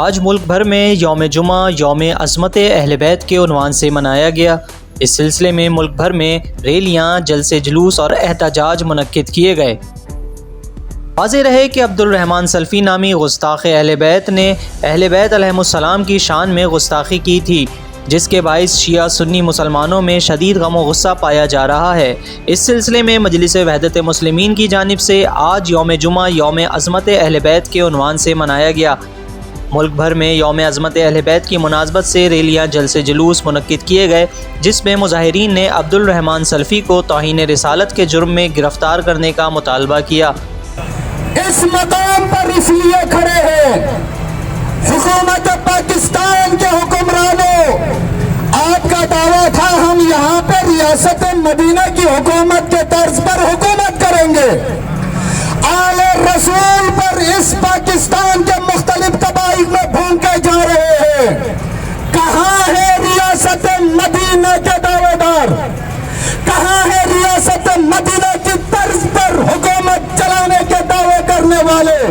آج ملک بھر میں یوم جمعہ یوم عظمت اہل بیت کے عنوان سے منایا گیا۔ اس سلسلے میں ملک بھر میں ریلیاں، جلسے جلوس اور احتجاج منعقد کیے گئے۔ واضح رہے کہ عبد الرحمن سلفی نامی گستاخ اہل بیت نے اہل بیت علیہم السلام کی شان میں گستاخی کی تھی، جس کے باعث شیعہ سنی مسلمانوں میں شدید غم و غصہ پایا جا رہا ہے۔ اس سلسلے میں مجلس وحدت مسلمین کی جانب سے آج یوم جمعہ یوم عظمت اہل بیت کے عنوان سے منایا گیا۔ ملک بھر میں یوم عظمت اہل بیت کی مناسبت سے ریلیاں، جلسے جلوس منعقد کیے گئے، جس میں مظاہرین نے عبد الرحمن سلفی کو توہین رسالت کے جرم میں گرفتار کرنے کا مطالبہ کیا۔ اس مقام پر اس لیے کھڑے ہیں، حکومت پاکستان کے حکمرانوں، آپ کا دعویٰ تھا ہم یہاں پہ ریاست مدینہ کی حکومت کے طرز پر حکومت کریں گے۔ آل رسول پر اس پاکستان کے مختلف قبائل میں بھونکے جا رہے ہیں۔ کہاں ہے ریاست مدینہ کے دعوے دار؟ کہاں ہے ریاست مدینہ کی طرز پر حکومت چلانے کے دعوے کرنے والے؟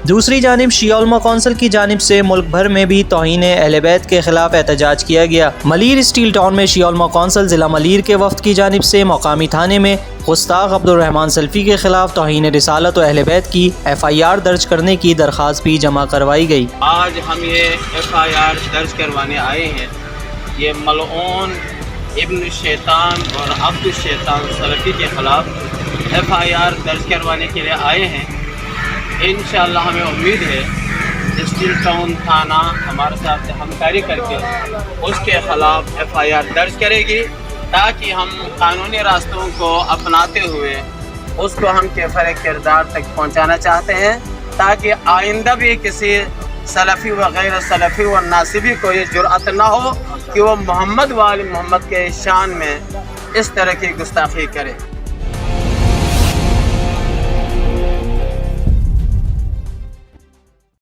دوسری جانب شیعہ علماء کونسل کی جانب سے ملک بھر میں بھی توہین اہل بیت کے خلاف احتجاج کیا گیا۔ ملیر اسٹیل ٹاؤن میں شیعہ علماء کونسل ضلع ملیر کے وفد کی جانب سے مقامی تھانے میں گستاخ عبد الرحمن سلفی کے خلاف توہین رسالت و اہل بیت کی FIR درج کرنے کی درخواست بھی جمع کروائی گئی۔ آج ہم یہ FIR درج کروانے آئے ہیں۔ یہ ملعون ابن شیطان اور عبد الشیطان سلفی کے خلاف FIR درج کروانے کے لیے آئے ہیں۔ انشاءاللہ ہمیں امید ہے اسٹیل ٹاؤن تھانہ ہمارے ساتھ ہمکاری کر کے اس کے خلاف FIR درج کرے گی، تاکہ ہم قانونی راستوں کو اپناتے ہوئے اس کو ہم کیفر کردار تک پہنچانا چاہتے ہیں، تاکہ آئندہ بھی کسی سلفی و غیر سلفی و ناصبی کو یہ جرأت نہ ہو کہ وہ محمد و آل محمد کے شان میں اس طرح کی گستاخی کرے۔